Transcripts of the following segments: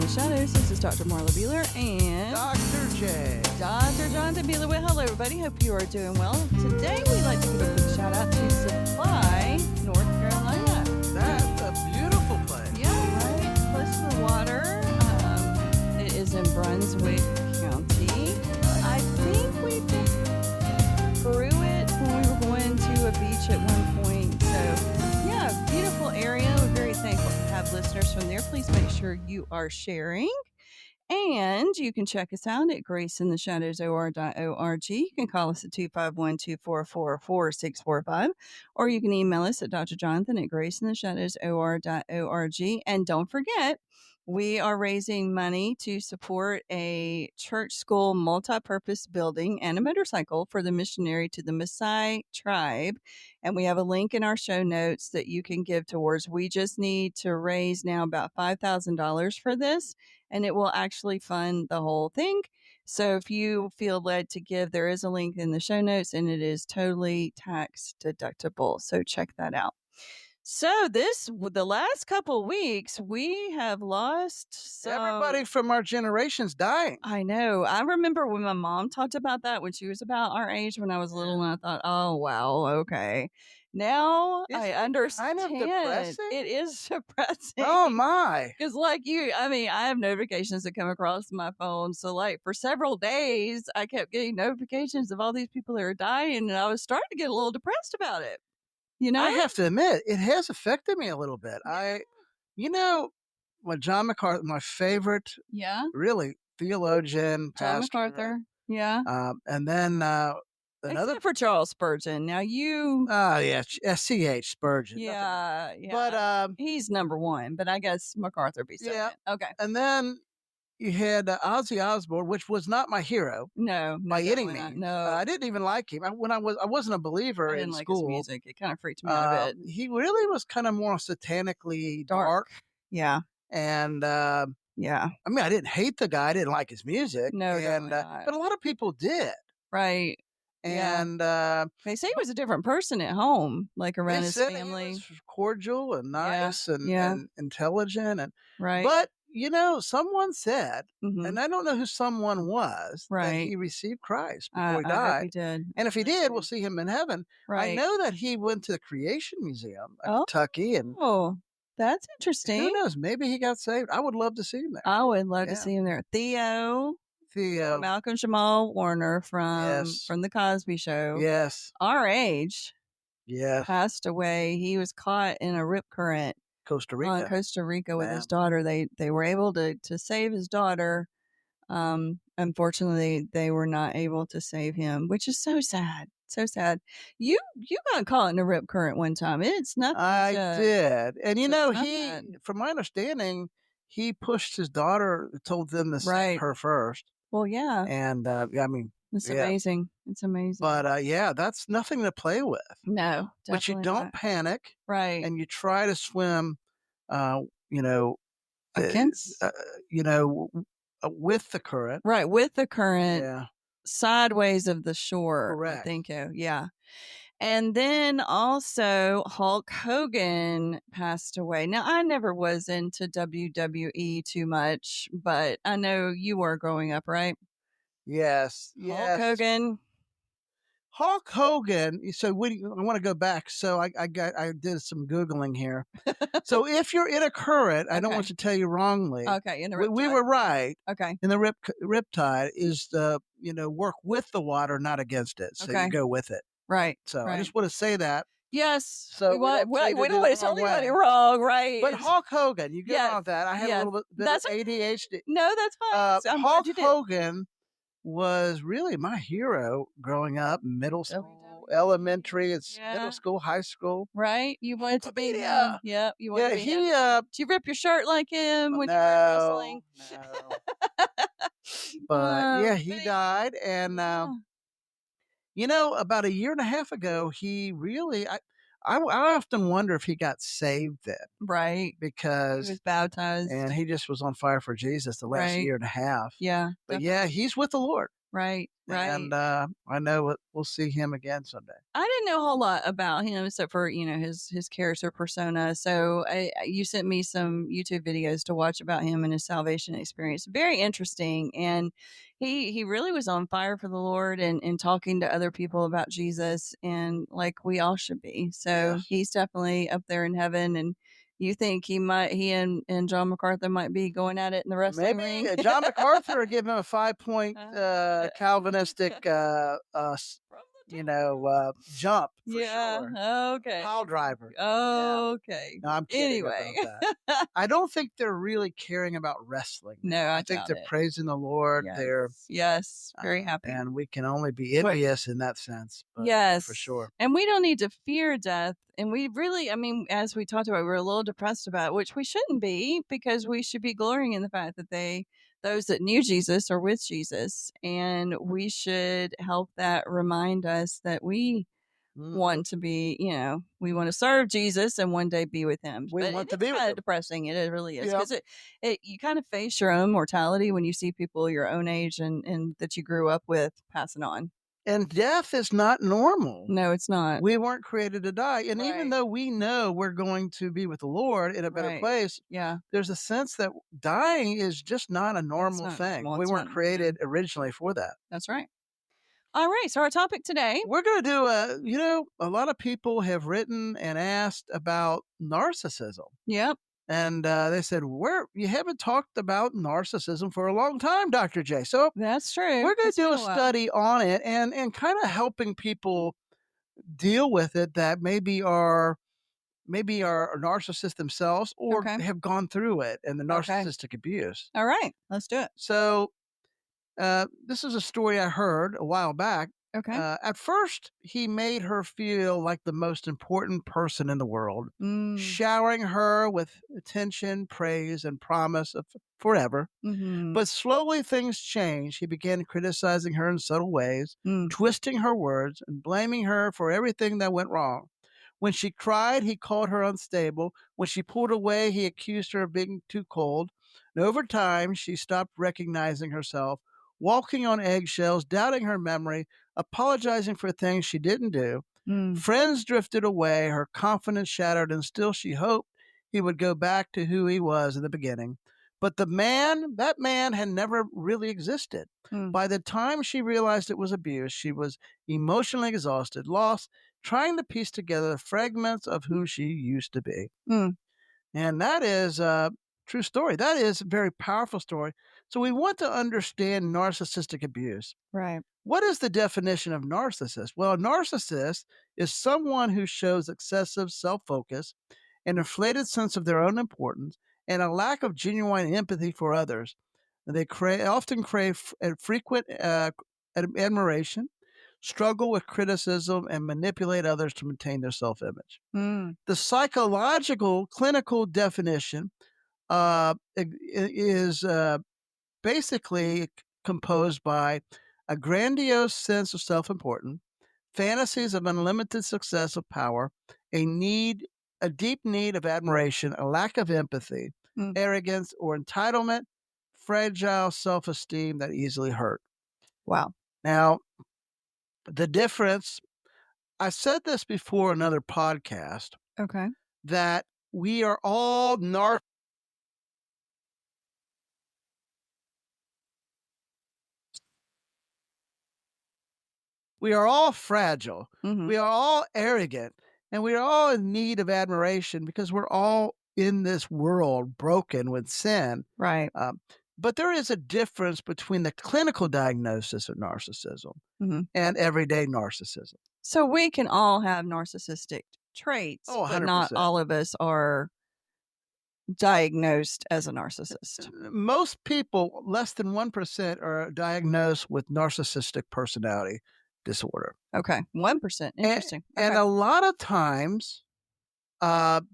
the Shadows. This is Dr. Marla Behler and Dr. J. Dr. Jonathan Behler. Well, hello, everybody. Hope you are doing well. Today, we'd like to give a quick shout out to Supply, North Carolina. That's a beautiful place. Yeah, right. Close to the water. It is in Brunswick County. I think we just through it when we were going to a beach at one point. So, yeah, beautiful area. We're very thankful to have listeners from there. Please make sure you are sharing. And you can check us out at graceintheshadowsor.org. You can call us at 251-244-4645, or you can email us at drjonathan at graceintheshadowsor.org. And don't forget, we are raising money to support a church school multi-purpose building and a motorcycle for the missionary to the Maasai tribe. And we have a link in our show notes that you can give towards. We just need to raise now about $5,000 for this, and it will actually fund the whole thing. So if you feel led to give, there is a link in the show notes, and it is totally tax deductible. So check that out. So the last couple weeks, we have lost Everybody from our generation's dying. I know. I remember when my mom talked about that when she was about our age when I was little, and I thought, oh, wow, okay. Now I understand. Kind of depressing? It is depressing. Oh, my. Because like you, I mean, I have notifications that come across my phone. So like for several days, I kept getting notifications of all these people that are dying, and I was starting to get a little depressed about it. You know? I have to admit, it has affected me a little bit. John MacArthur, my favorite, really, theologian, John pastor. MacArthur, yeah. And then another. Except for Charles Spurgeon. Now you. Oh, yeah, C.H. Spurgeon. Yeah. But he's number one, but I guess MacArthur be second. Yeah. Okay. And then you had Ozzy Osbourne, which was not my hero. No, by any means. No, I didn't even like him. I wasn't a believer in like school. His music. It kind of freaked me out a bit. He really was kind of more satanically dark. Yeah. And yeah. I mean, I didn't hate the guy. I didn't like his music. No, but a lot of people did. Right. And they say he was a different person at home, like around his family. He was cordial and nice and intelligent and right. But someone said, and I don't know who someone was, that he received Christ before he died. I hope he did. And if he did, we'll see him in heaven. Right. I know that he went to the Creation Museum in Kentucky. And that's interesting. Who knows? Maybe he got saved. I would love to see him there. I would love to see him there. Theo, Malcolm Jamal Warner from the Cosby Show. Yes. Our age. Yes. Passed away. He was caught in a rip current. Costa Rica with his daughter. They were able to save his daughter. Unfortunately, they were not able to save him, which is so sad. So sad. You got caught in a rip current one time. It's nothing. I did. And from my understanding, he pushed his daughter, told them to save her first. Well, yeah. And I mean, it's amazing. It's amazing. But that's nothing to play with. No, but you don't panic, right? And you try to swim, against, with the current, right? With the current, sideways of the shore. Correct. I think, yeah. And then also Hulk Hogan passed away. Now, I never was into WWE too much, but I know you were growing up, right? Yes. Hulk Hogan. So I want to go back. So I did some Googling here. So if you're in a current, I don't want to tell you wrongly. Okay. In the riptide. We were right. Okay. In the riptide is the, work with the water, not against it. So you go with it. Right. So I just want to say that. Yes. So we don't want to tell anybody wrong, right? But Hulk Hogan, you get on that. I have a little bit of ADHD. No, that's fine. Hulk Hogan was really my hero growing up, middle school, elementary, middle school, high school. Right? You wanted to be him. Yep. You wanted to be him. Did you rip your shirt like him when you were wrestling? No. But he died. And, about a year and a half ago, he really, I often wonder if he got saved then. Right. Because he was baptized. And he just was on fire for Jesus the last year and a half. Yeah. But he's with the Lord. Right. And Right. I know we'll see him again someday. I didn't know a whole lot about him except for, his character persona. So you sent me some YouTube videos to watch about him and his salvation experience. Very interesting. And he really was on fire for the Lord and talking to other people about Jesus, and like we all should be. So Yes. he's definitely up there in heaven. And you think he and John MacArthur might be going at it in the wrestling Maybe ring? John MacArthur give him a 5 point Calvinistic, From the jump for Yeah, sure. okay. Pile driver. Yeah. Okay. No, I'm kidding Anyway. about that. I don't think they're really caring about wrestling now. No, I I think doubt they're it. praising the Lord. They're Yes. Yes, very happy. and we can only be But envious in that sense, but for yes, sure. and we don't need to fear death, and we really, I mean, as we talked about, we're a little depressed about it, which we shouldn't be, because we should be glorying in the fact that those that knew Jesus are with Jesus, and we should help that remind us that we Mhm. want to be, we want to serve Jesus and one day be with him. We But it want to is be with kind of them. depressing. It really is, Yep. because it you kind of face your own mortality when you see people your own age and that you grew up with passing on. And death is not normal. No, it's not. We weren't created to die. And even Right. though we know we're going to be with the Lord in a better Right. place, Yeah. there's a sense that dying is just not a It's normal not thing. normal. We It's weren't not. Mm-mm. created originally for that. That's right. All right. So our topic today. We're going to do a lot of people have written and asked about narcissism. Yep. And they said, you haven't talked about narcissism for a long time, Dr. J. So That's true. we're going It's to do been a a while. study on it and kind of helping people deal with it that maybe are a narcissist themselves or Okay. have gone through it and the Okay. narcissistic abuse. All right. Let's do it. So this is a story I heard a while back. Okay. At first, he made her feel like the most important person in the world, Mm. showering her with attention, praise, and promise of forever. Mm-hmm. But slowly things changed. He began criticizing her in subtle ways, Mm. twisting her words, and blaming her for everything that went wrong. When she cried, he called her unstable. When she pulled away, he accused her of being too cold. And over time, she stopped recognizing herself, walking on eggshells, doubting her memory, apologizing for things she didn't do. Mm. Friends drifted away, her confidence shattered, and still she hoped he would go back to who he was in the beginning. But that man had never really existed. Mm. By the time she realized it was abuse, she was emotionally exhausted, lost, trying to piece together the fragments of who she used to be. Mm. And that is a true story. That is a very powerful story. So we want to understand narcissistic abuse. Right. What is the definition of narcissist? Well, a narcissist is someone who shows excessive self focus, an inflated sense of their own importance, and a lack of genuine empathy for others. They often crave frequent admiration, struggle with criticism, and manipulate others to maintain their self image. Mm. The psychological clinical definition is basically composed by a grandiose sense of self importance, fantasies of unlimited success of power, a deep need of admiration, a lack of empathy, Mm. arrogance, or entitlement, fragile self esteem that easily hurt. Wow. Now, the difference, I said this before in another podcast, Okay. that we are all we are all fragile. Mm-hmm. We are all arrogant, and we are all in need of admiration because we're all in this world broken with sin. Right. Um, but there is a difference between the clinical diagnosis of narcissism Mm-hmm. and everyday narcissism. So we can all have narcissistic traits, Oh, but not 100%. all of us are diagnosed as a narcissist. Most people, less than 1%, are diagnosed with narcissistic personality disorder. Okay. 1%. Interesting. And Okay. a lot of times,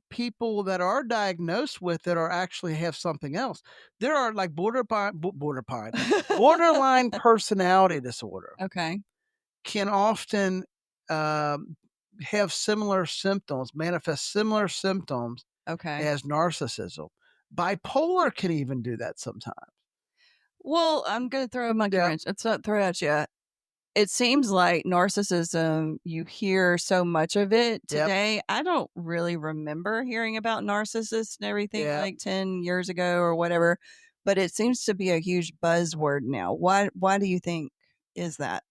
people that are diagnosed with it are actually have something else. There are like borderline personality disorder Okay. can often have similar symptoms, manifest similar symptoms Okay. as narcissism. Bipolar can even do that sometimes. Well, I'm gonna throw a monkey Yep, wrench. It's not throw at you. It seems like narcissism, you hear so much of it yep, today. I don't really remember hearing about narcissists and everything yep. like 10 years ago or whatever, but it seems to be a huge buzzword now. Why do you think is that?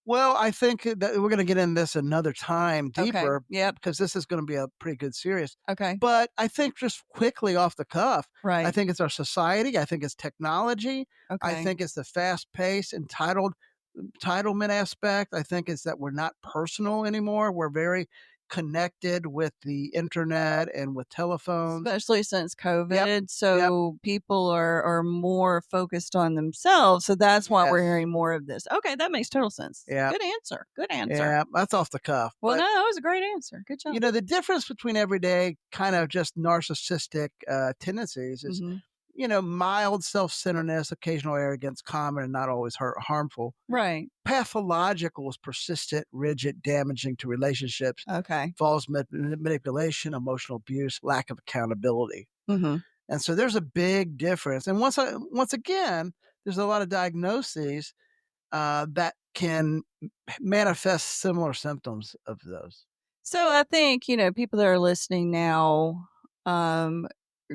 Well, I think that we're gonna get in this another time Okay. deeper Yep. because this is gonna be a pretty good series. Okay. But I think just quickly off the cuff, I Right. think it's our society, I think it's technology, I Okay. think it's the fast pace, entitlement aspect, I think it's that we're not personal anymore, we're very connected with the internet and with telephones. Especially since Yep, COVID, yep, so people are more focused on themselves, so that's why we're yes, hearing more of this. Okay, that makes total sense. yep, Good answer, good answer. yeah, that's off the cuff, Well, no, but that was a great answer. Good job. the difference between everyday kind of just narcissistic tendencies is, Mhm. mild self-centeredness, occasional arrogance, common and not always harmful. Right. Pathological is persistent, rigid, damaging to relationships, Okay. false manipulation, emotional abuse, lack of accountability. Mhm. And so there's a big difference. And once again, there's a lot of diagnoses that can manifest similar symptoms of those. So I think, people that are listening now, um,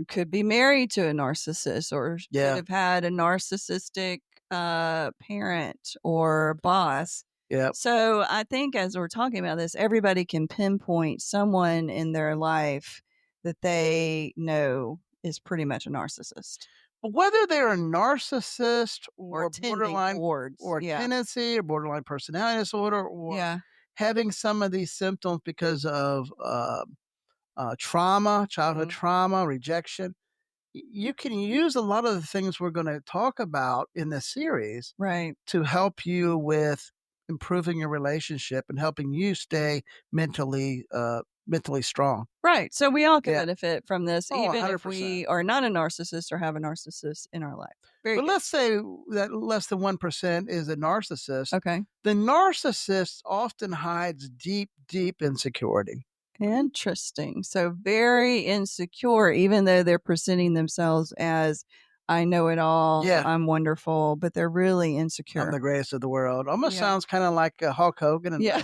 could be married to a narcissist or could Yeah, have had a narcissistic, parent or boss. yeah. So I think as we're talking about this, everybody can pinpoint someone in their life that they know is pretty much a narcissist Whether they're a narcissist or or tending borderline towards. or a Yeah. tendency or borderline personality disorder or Yeah. having some of these symptoms because of trauma, childhood Mhm. trauma, rejection, you can use a lot of the things we're going to talk about in this series Right. to help you with improving your relationship and helping you stay mentally strong. Right. So we all can Yeah. benefit from this, Oh, even if 100%. we are not a narcissist or have a narcissist in our life. Very But good. let's say that less than 1% is a narcissist. Okay. The narcissist often hides deep, deep insecurity. Interesting. So very insecure, even though they're presenting themselves as I know it all, Yeah, I'm wonderful, but they're really I'm insecure. the greatest of the world. Almost Yeah. sounds kind of like Hulk Hogan and Yeah.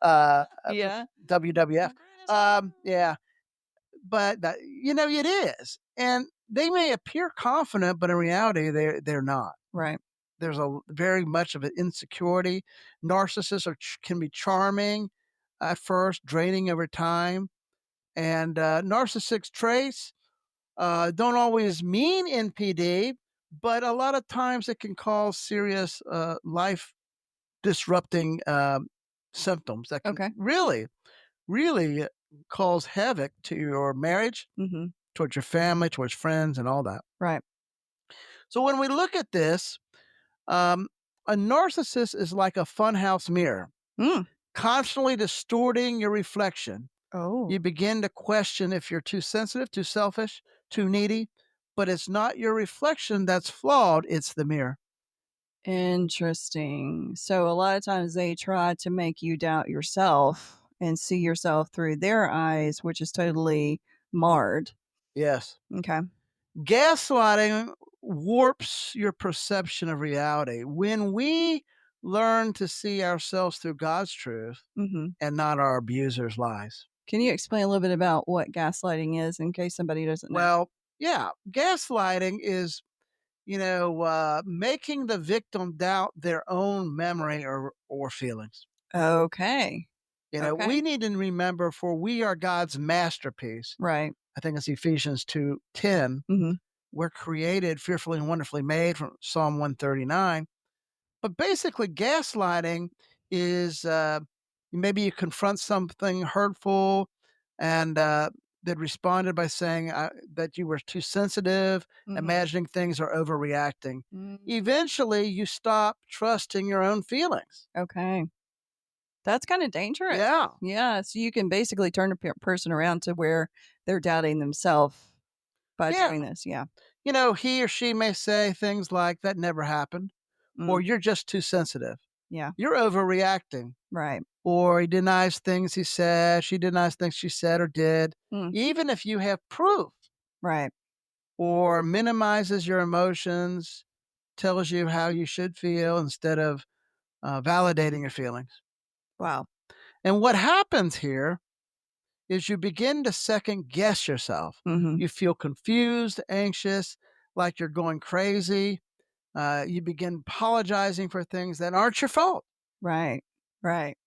uh, uh, Yeah. WWF. The greatest of all. Yeah, but it is, and they may appear confident, but in reality, they're not. Right. There's a very much of an insecurity. Narcissists can be charming at first, draining over time, and narcissistic traits don't always mean NPD, but a lot of times it can cause serious life disrupting symptoms that can Okay. really, really cause havoc to your marriage, Mhm. towards your family, towards friends, and all that. Right. So when we look at this, um, a narcissist is like a funhouse mirror, Mm. constantly distorting your reflection. Oh, You begin to question if you're too sensitive, too selfish, too needy, but it's not your reflection that's flawed, it's the mirror. interesting. So a lot of times they try to make you doubt yourself and see yourself through their eyes, which is totally marred. Yes. Okay. Gaslighting warps your perception of reality. When we learn to see ourselves through God's truth Mhm. and not our abuser's lies. Can you explain a little bit about what gaslighting is in case somebody doesn't know? Well, yeah, gaslighting is, making the victim doubt their own memory or feelings. Okay. We Okay. need to remember, for we are God's masterpiece. Right. I think it's Ephesians 2:10. Mhm. We're created fearfully and wonderfully made from Psalm 139. But basically, gaslighting is maybe you confront something hurtful and that responded by saying that you were too sensitive, Mhm. imagining things or overreacting. Mm. Eventually, you stop trusting your own feelings. Okay. That's kinda dangerous. Yeah. Yeah, so you can basically turn a person around to where they're doubting themselves by Yeah. doing this, yeah. He or she may say things like, that never happened, Mm, or you're just too sensitive. yeah, You're overreacting. right. Or he denies things he said, she denies things she said or did, Mm, even if you have proof, right. or minimizes your emotions tells you how you should feel instead of validating your feelings. Wow. And what happens here is you begin to second guess yourself. Mhm. You feel confused, anxious, like you're going crazy. You begin apologizing for things that aren't your fault. Right. Right.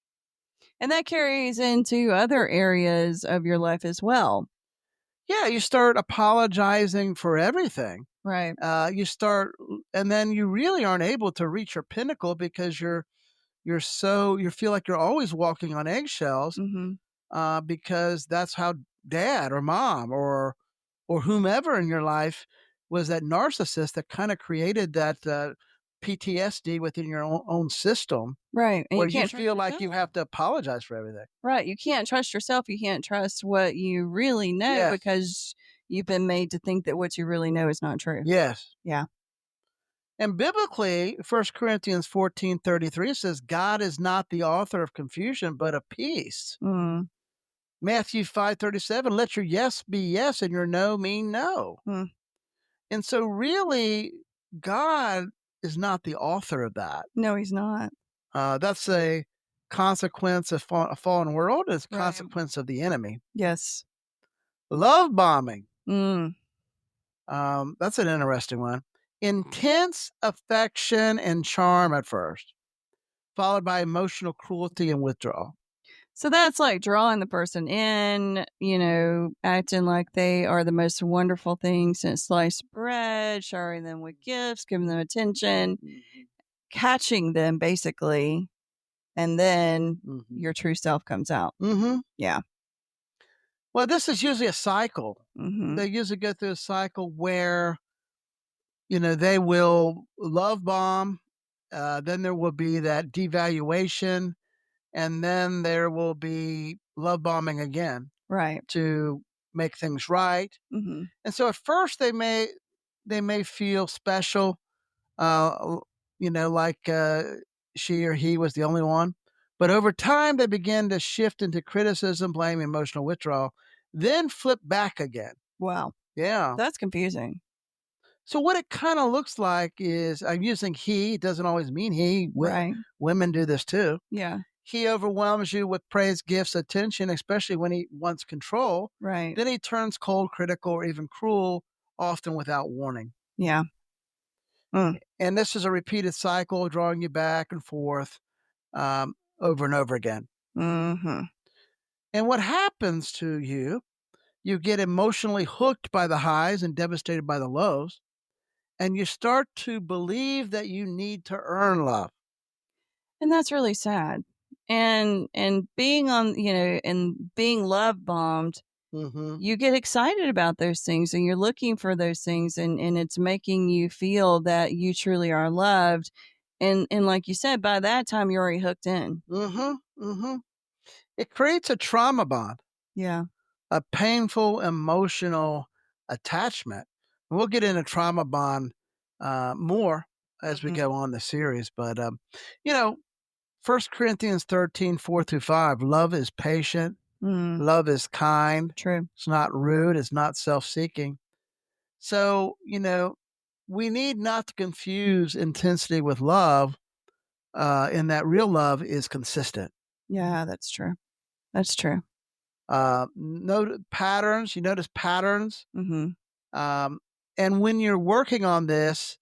And that carries into other areas of your life as well. Yeah, you start apologizing for everything. Right. You start, and then you really aren't able to reach your pinnacle because you feel like you're always walking on eggshells Mhm. because that's how dad or mom or whomever in your life was that narcissist that kind of created that PTSD within your own system Right. And you where you can't trust feel like yourself. you have to apologize for everything. Right. You can't trust yourself. You can't trust what you really know Yes. because you've been made to think that what you really know is not true. Yes. Yeah. And biblically, 1 Corinthians 14:33 says, God is not the author of confusion, but of peace. Mm. Matthew 5:37, let your yes be yes and your no mean no. Mm. And so, really, God is not the author of that. No, he's not. That's a consequence of a fallen world. It's a Right. consequence of the enemy. Yes. Love bombing. Mm. That's an interesting one. Intense affection and charm at first, followed by emotional cruelty and withdrawal. So that's like drawing the person in, acting like they are the most wonderful thing since sliced bread, showering them with gifts, giving them attention, Mhm. catching them basically, and then Mhm. your true self comes out. Mhm. Yeah. Well, this is usually a cycle. Mhm. They usually go through a cycle where, they will love bomb, then there will be that devaluation, and then there will be love bombing again Right. to make things right. Mhm. And so at first they may feel special, uh, like she or he was the only one. But over time, they begin to shift into criticism, blame, emotional withdrawal, then flip back again. Wow. Yeah. That's confusing. So what it kind of looks like is I'm using he. It doesn't always mean he. Right. Women do this too. Yeah. He overwhelms you with praise, gifts, attention, especially when he wants control. Right. Then he turns cold, critical, or even cruel, often without warning. Yeah. Mm. And this is a repeated cycle, drawing you back and forth over and over again. Mhm. And what happens to you, you get emotionally hooked by the highs and devastated by the lows. And you start to believe that you need to earn love. And that's really sad. And being on, and being love bombed, Hmm. you get excited about those things and you're looking for those things and it's making you feel that you truly are loved. And like you said, by that time you're already hooked in. Hmm. Hmm. It creates a trauma bond, Yeah. a painful emotional attachment. And we'll get into trauma bond more as we Mhm. go on the series. But, you know, 1 Corinthians 13:4-5, love is patient, Mm, love is kind, true. it's not rude, it's not self seeking. So, we need not to confuse intensity with love, in that real love is consistent. Yeah, that's true. That's true. You notice patterns. Mhm. Um, and when you're working on this,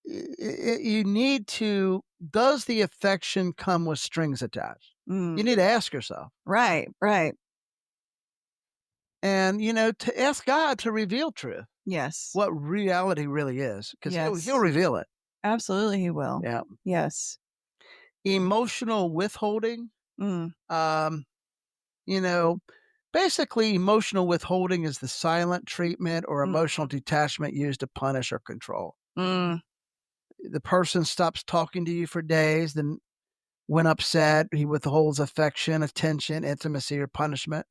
you need to, does the affection come with strings attached? Mm. You need to ask yourself. Right, right. And, to ask God to reveal truth, Yes. what reality really is, because he'll Yes. reveal it. Absolutely he will. Yeah. Yes. Emotional withholding. Mm, Um, you know, basically emotional withholding is the silent treatment or emotional mhm, detachment used to punish or control. mm, The person stops talking to you for days, then when upset, he withholds affection, attention, intimacy, or punishment,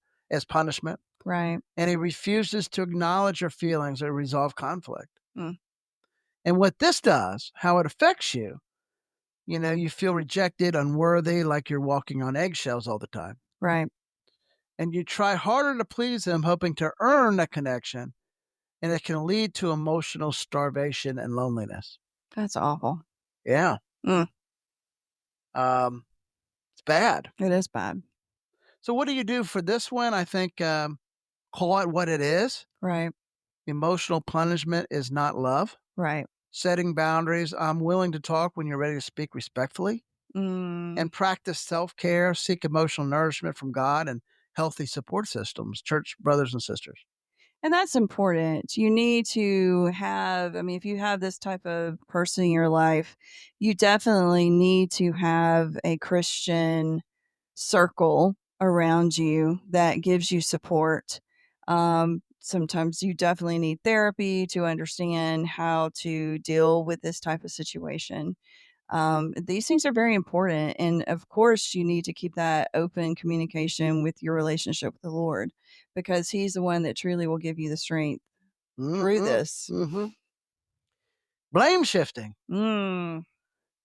right. and he refuses to acknowledge your feelings or resolve conflict. Mm, And what this does, how it affects you, you feel rejected, unworthy, like you're walking on eggshells all the time. right. And you try harder to please him, hoping to earn a connection, and it can lead to emotional starvation and loneliness. That's awful. Yeah. Mm, It's bad. it is bad. So what do you do for this one? I think, call it what it is. Right, Emotional punishment is not love. right. Setting boundaries. I'm willing to talk when you're ready to speak respectfully, Mm. and practice self care, seek emotional nourishment from God and healthy support systems, church brothers and sisters. And that's important. You need to have, I mean, if you have this type of person in your life, you definitely need to have a Christian circle around you that gives you support. Sometimes you definitely need therapy to understand how to deal with this type of situation. These things are very important. And of course, you need to keep that open communication with your relationship with the Lord because He's the one that truly will give you the strength through Mm-hmm. this. Mm-hmm. Blame shifting. Mm.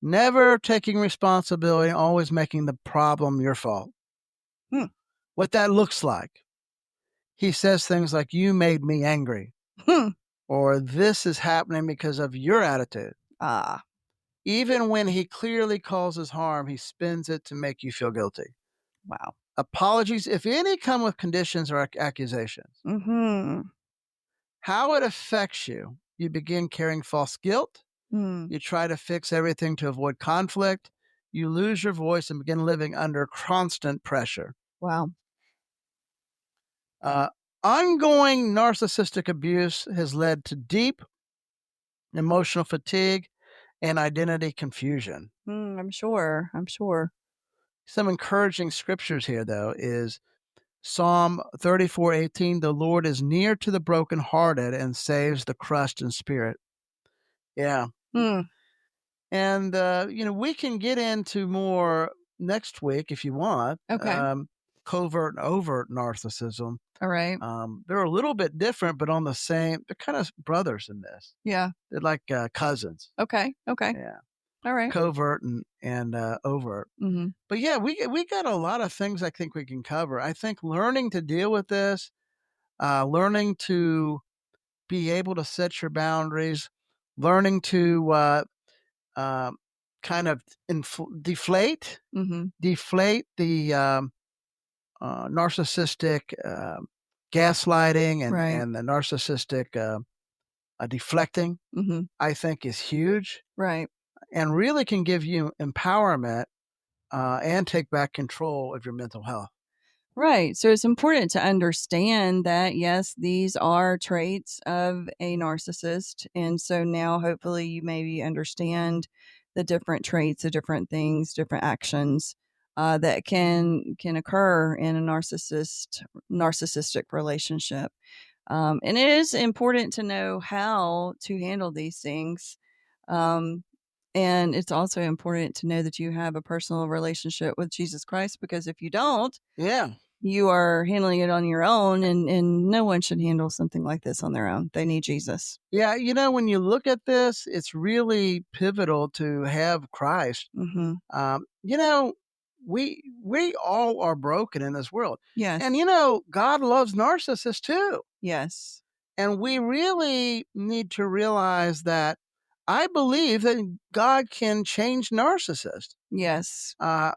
Never taking responsibility, always making the problem your fault. Hmm. What that looks like. He says things like, "You made me angry," Hmm. or "This is happening because of your attitude." Ah, Even when he clearly causes harm, he spins it to make you feel guilty. wow. Apologies, if any, come with conditions or accusations. Mm-hmm. How it affects you. You begin carrying false guilt. Mm. You try to fix everything to avoid conflict. You lose your voice and begin living under constant pressure. Wow. Uh, Ongoing narcissistic abuse has led to deep emotional fatigue and identity confusion. I'm sure. I'm sure. Some encouraging scriptures here, though, is Psalm 34:18. The Lord is near to the brokenhearted and saves the crushed in spirit. Yeah. Mm. And, we can get into more next week if you want. Okay. Covert and overt narcissism. All right. They're a little bit different, but on the same, they're kind of brothers in this. Yeah. They're like cousins. Okay. Okay. Yeah. All right. Covert and overt. Mm-hmm. But yeah, we got a lot of things I think we can cover. I think learning to deal with this, learning to be able to set your boundaries, learning to um, kind of Mm-hmm. deflate the narcissistic gaslighting Right. and the narcissistic deflecting. Mm-hmm. I think is huge Right. and really can give you empowerment and take back control of your mental health. Right. So it's important to understand that, yes, these are traits of a narcissist. And so now hopefully you maybe understand the different traits, the different things, different actions that can occur in a narcissistic relationship. And it is important to know how to handle these things. Um, and it's also important to know that you have a personal relationship with Jesus Christ because if you don't, Yeah. you are handling it on your own, and no one should handle something like this on their own. They need Jesus. Yeah, when you look at this, it's really pivotal to have Christ. Mhm. We all are broken in this world. Yes. And God loves narcissists too. Yes. And we really need to realize that I believe that God can change narcissists. Yes. Uh,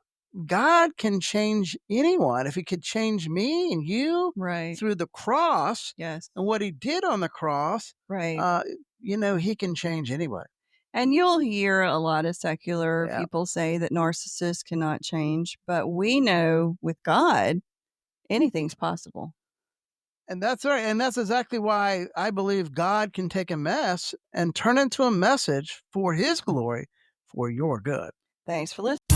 God can change anyone. If he could change me and you Right. through the cross Yes. and what he did on the cross, Right. uh, he can change anyway. And you'll hear a lot of secular Yeah. people say that narcissists cannot change, but we know with God, anything's possible. And that's right. And that's exactly why I believe God can take a mess and turn into a message for his glory for your good. Thanks for listening.